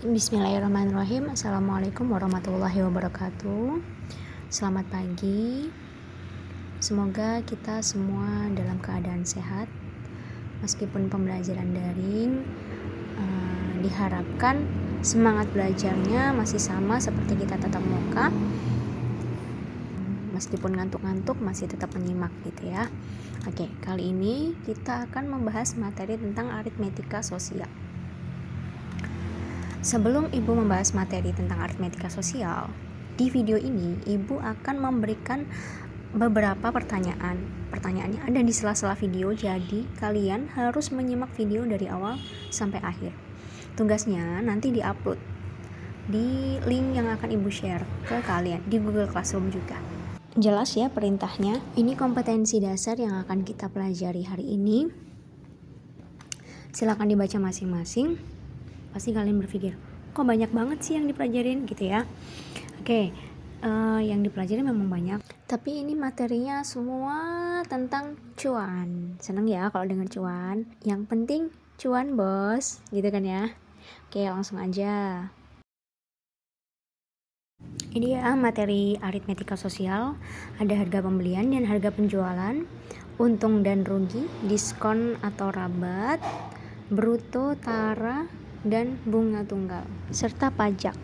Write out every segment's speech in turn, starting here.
Bismillahirrahmanirrahim. Assalamualaikum warahmatullahi wabarakatuh. Selamat pagi. Semoga kita semua dalam keadaan sehat. Meskipun pembelajaran daring, diharapkan semangat belajarnya masih sama seperti kita tatap muka. Meskipun ngantuk-ngantuk masih tetap menyimak gitu ya. Oke, kali ini kita akan membahas materi tentang aritmetika sosial. Sebelum Ibu membahas materi tentang aritmetika sosial, di video ini Ibu akan memberikan beberapa pertanyaan. Pertanyaannya ada di sela-sela video, jadi kalian harus menyimak video dari awal sampai akhir. Tugasnya nanti diupload di link yang akan Ibu share ke kalian di Google Classroom juga. Jelas ya perintahnya. Ini kompetensi dasar yang akan kita pelajari hari ini. Silakan dibaca masing-masing. Pasti kalian berpikir, kok banyak banget sih yang dipelajarin gitu ya. Oke, yang dipelajari memang banyak, tapi ini materinya semua tentang cuan. Seneng ya kalau dengar cuan. Yang penting cuan bos, gitu kan ya. Oke, langsung aja. Ini ya materi aritmetika sosial. Ada harga pembelian dan harga penjualan, untung dan rugi, diskon atau rabat, bruto, tara, dan bunga tunggal, serta pajak.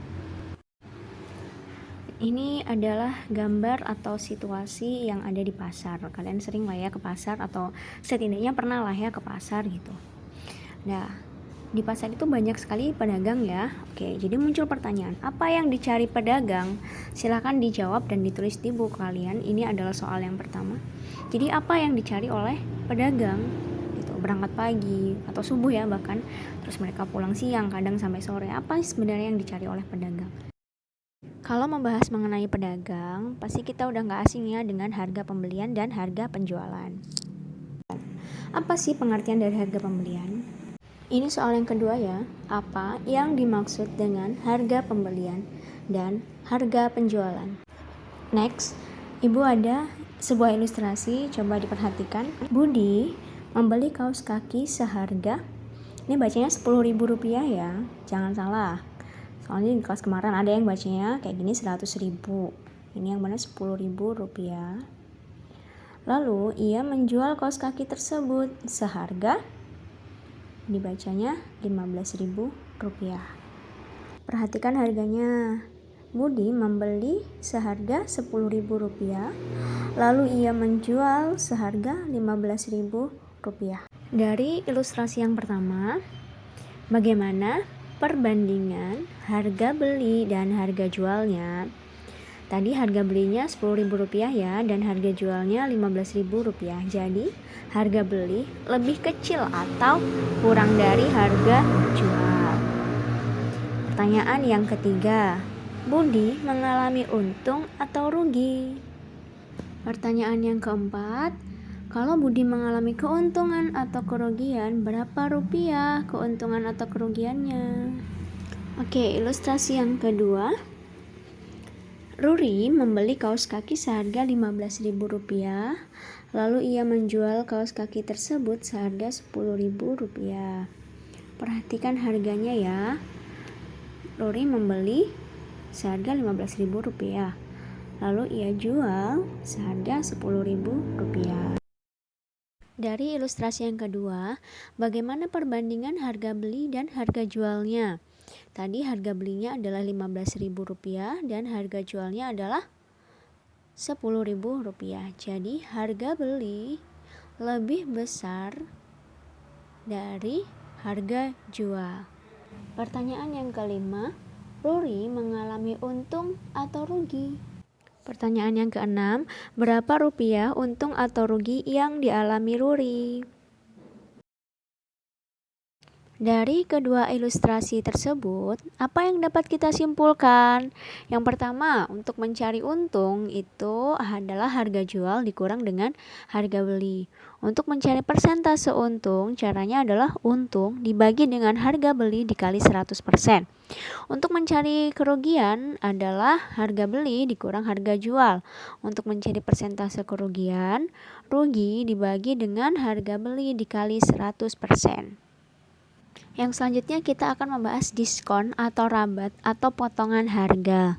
Ini adalah gambar atau situasi yang ada di pasar. Kalian sering lah ya ke pasar, atau setidaknya pernah lah ya ke pasar gitu. Nah, di pasar itu banyak sekali pedagang ya. Oke, jadi muncul pertanyaan, apa yang dicari pedagang? Silakan dijawab dan ditulis di buku kalian. Ini adalah soal yang pertama. Jadi apa yang dicari oleh pedagang? Berangkat pagi atau subuh ya bahkan, terus mereka pulang siang, kadang sampai sore. Apa sebenarnya yang dicari oleh pedagang? Kalau membahas mengenai pedagang, pasti kita udah gak asing ya dengan harga pembelian dan harga penjualan. Apa sih pengertian dari harga pembelian? Ini soal yang kedua ya. Apa yang dimaksud dengan harga pembelian dan harga penjualan? Next, Ibu ada sebuah ilustrasi, coba diperhatikan. Budi membeli kaos kaki seharga, ini bacanya Rp10.000 ya, jangan salah. Soalnya di kelas kemarin ada yang bacanya kayak gini 100.000. Ini yang benar Rp10.000. Lalu ia menjual kaos kaki tersebut seharga, dibacanya Rp15.000. Perhatikan harganya. Budi membeli seharga Rp10.000, lalu ia menjual seharga Rp15.000. Dari ilustrasi yang pertama, bagaimana perbandingan harga beli dan harga jualnya? Tadi harga belinya Rp10.000 ya, dan harga jualnya Rp15.000. Jadi harga beli lebih kecil atau kurang dari harga jual. Pertanyaan yang ketiga, Budi mengalami untung atau rugi? Pertanyaan yang keempat, kalau Budi mengalami keuntungan atau kerugian, berapa rupiah keuntungan atau kerugiannya? Oke, ilustrasi yang kedua. Ruri membeli kaos kaki seharga Rp15.000, lalu ia menjual kaos kaki tersebut seharga Rp10.000. Perhatikan harganya ya. Ruri membeli seharga Rp15.000, lalu ia jual seharga Rp10.000. Dari ilustrasi yang kedua, bagaimana perbandingan harga beli dan harga jualnya? Tadi harga belinya adalah Rp15.000 dan harga jualnya adalah Rp10.000. Jadi harga beli lebih besar dari harga jual. Pertanyaan yang kelima, Ruri mengalami untung atau rugi? Pertanyaan yang keenam, berapa rupiah untung atau rugi yang dialami Ruri? Dari kedua ilustrasi tersebut, apa yang dapat kita simpulkan? Yang pertama, untuk mencari untung itu adalah harga jual dikurang dengan harga beli. Untuk mencari persentase untung, caranya adalah untung dibagi dengan harga beli dikali 100%. Untuk mencari kerugian adalah harga beli dikurang harga jual. Untuk mencari persentase kerugian, rugi dibagi dengan harga beli dikali 100%. Yang selanjutnya kita akan membahas diskon atau rabat atau potongan harga.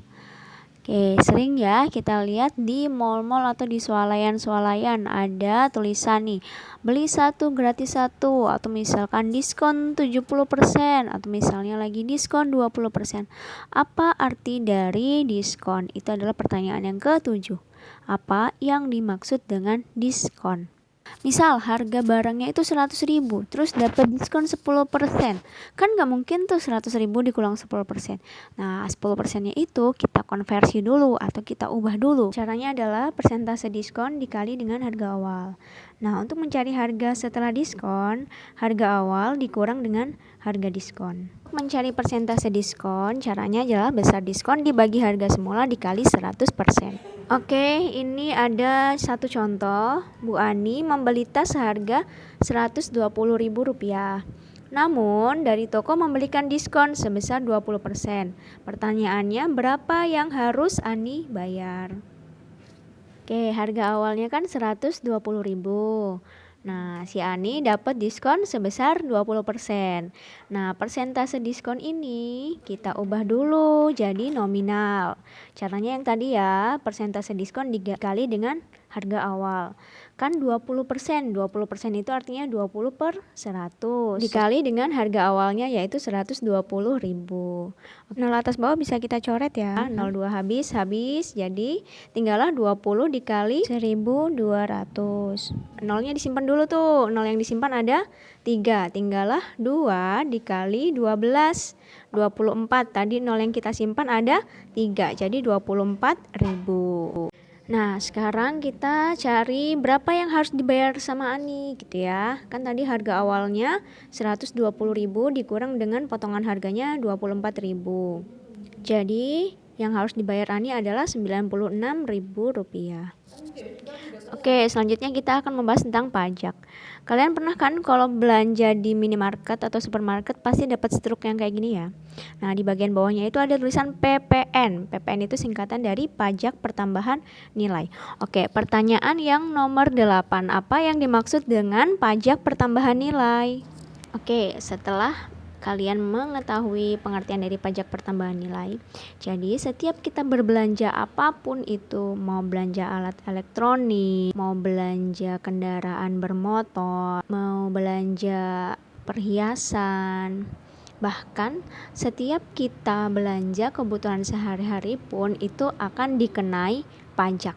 Oke, sering ya kita lihat di mall-mall atau di swalayan-swalayan ada tulisan nih, beli satu gratis satu, atau misalkan diskon 70%, atau misalnya lagi diskon 20%. Apa arti dari diskon? Itu adalah pertanyaan yang ke-7. Apa yang dimaksud dengan diskon? Misal harga barangnya itu 100.000, terus dapat diskon 10%. Kan nggak mungkin tuh 100.000 dikurang 10%. Nah, 10%-nya itu kita konversi dulu atau kita ubah dulu. Caranya adalah persentase diskon dikali dengan harga awal. Nah, untuk mencari harga setelah diskon, harga awal dikurang dengan harga diskon. Mencari persentase diskon, caranya adalah besar diskon dibagi harga semula dikali 100%. Oke, ini ada satu contoh. Bu Ani membeli tas seharga Rp120.000. Namun, dari toko memberikan diskon sebesar 20%. Pertanyaannya, berapa yang harus Ani bayar? Oke, harga awalnya kan 120.000. Nah, si Ani dapat diskon sebesar 20%. Nah, persentase diskon ini kita ubah dulu jadi nominal. Caranya yang tadi ya, persentase diskon dikali dengan harga awal. Kan 20%. 20% itu artinya 20/100. Dikali dengan harga awalnya yaitu 120.000. 0 atas bawah bisa kita coret ya. 02 habis. Jadi tinggallah 20 dikali 1.200. Nolnya disimpan dulu tuh. Nol yang disimpan ada 3. Tinggallah 2 dikali 12. 24. Tadi nol yang kita simpan ada 3. Jadi 24.000. Nah, sekarang kita cari berapa yang harus dibayar sama Ani gitu ya. Kan tadi harga awalnya 120.000 dikurang dengan potongan harganya 24.000. Jadi, yang harus dibayar Ani adalah Rp96.000. Oke, selanjutnya kita akan membahas tentang pajak. Kalian pernah kan kalau belanja di minimarket atau supermarket pasti dapat struk yang kayak gini ya. Nah, di bagian bawahnya itu ada tulisan PPN. PPN itu singkatan dari pajak pertambahan nilai. Oke, pertanyaan yang nomor 8. Apa yang dimaksud dengan pajak pertambahan nilai? Oke, setelah kalian mengetahui pengertian dari pajak pertambahan nilai, jadi setiap kita berbelanja apapun itu, mau belanja alat elektronik, mau belanja kendaraan bermotor, mau belanja perhiasan, bahkan setiap kita belanja kebutuhan sehari-hari pun itu akan dikenai pajak.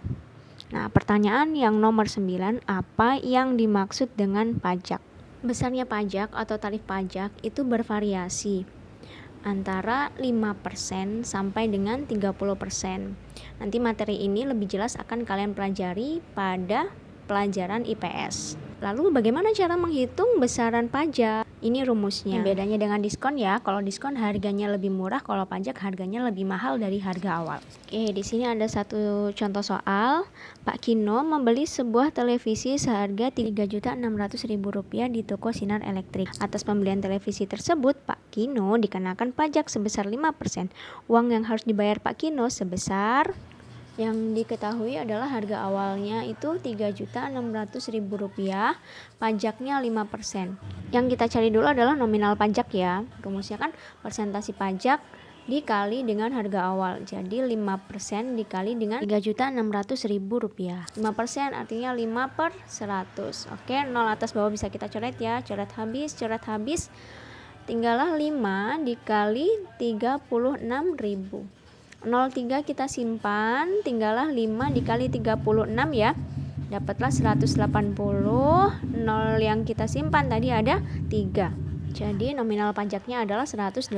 Nah, pertanyaan yang nomor 9, apa yang dimaksud dengan pajak? Besarnya pajak atau tarif pajak itu bervariasi antara 5% sampai dengan 30%. Nanti materi ini lebih jelas akan kalian pelajari pada pelajaran IPS. Lalu bagaimana cara menghitung besaran pajak? Ini rumusnya. Bedanya dengan diskon ya, kalau diskon harganya lebih murah, kalau pajak harganya lebih mahal dari harga awal. Oke, di sini ada satu contoh soal. Pak Kino membeli sebuah televisi seharga Rp3.600.000 di toko Sinar Elektrik. Atas pembelian televisi tersebut, Pak Kino dikenakan pajak sebesar 5%. Uang yang harus dibayar Pak Kino sebesar, yang diketahui adalah harga awalnya itu Rp3.600.000, pajaknya 5%. Yang kita cari dulu adalah nominal pajak ya. Rumusnya kan persentase pajak dikali dengan harga awal. Jadi 5% dikali dengan Rp3.600.000. 5% artinya 5/100. Oke, 0 atas bawah bisa kita coret ya. Coret habis. Tinggallah 5 dikali 36.000. 03 kita simpan, tinggallah 5 dikali 36 ya. Dapatlah 180. 0 yang kita simpan tadi ada 3. Jadi nominal pajaknya adalah 180.000.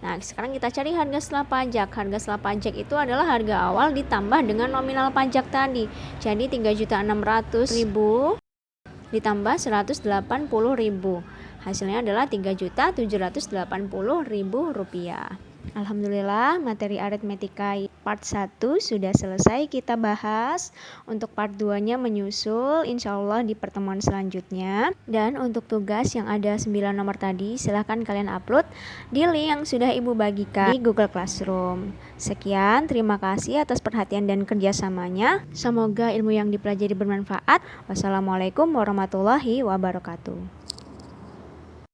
Nah, sekarang kita cari harga setelah pajak. Harga setelah pajak itu adalah harga awal ditambah dengan nominal pajak tadi. Jadi 3.600.000 ditambah 180.000. Hasilnya adalah Rp3.780.000. Alhamdulillah, materi aritmetika part 1 sudah selesai kita bahas. Untuk part 2-nya menyusul insyaallah di pertemuan selanjutnya. Dan untuk tugas yang ada 9 nomor tadi, silahkan kalian upload di link yang sudah Ibu bagikan di Google Classroom. Sekian, terima kasih atas perhatian dan kerjasamanya. Semoga ilmu yang dipelajari bermanfaat. Wassalamualaikum warahmatullahi wabarakatuh.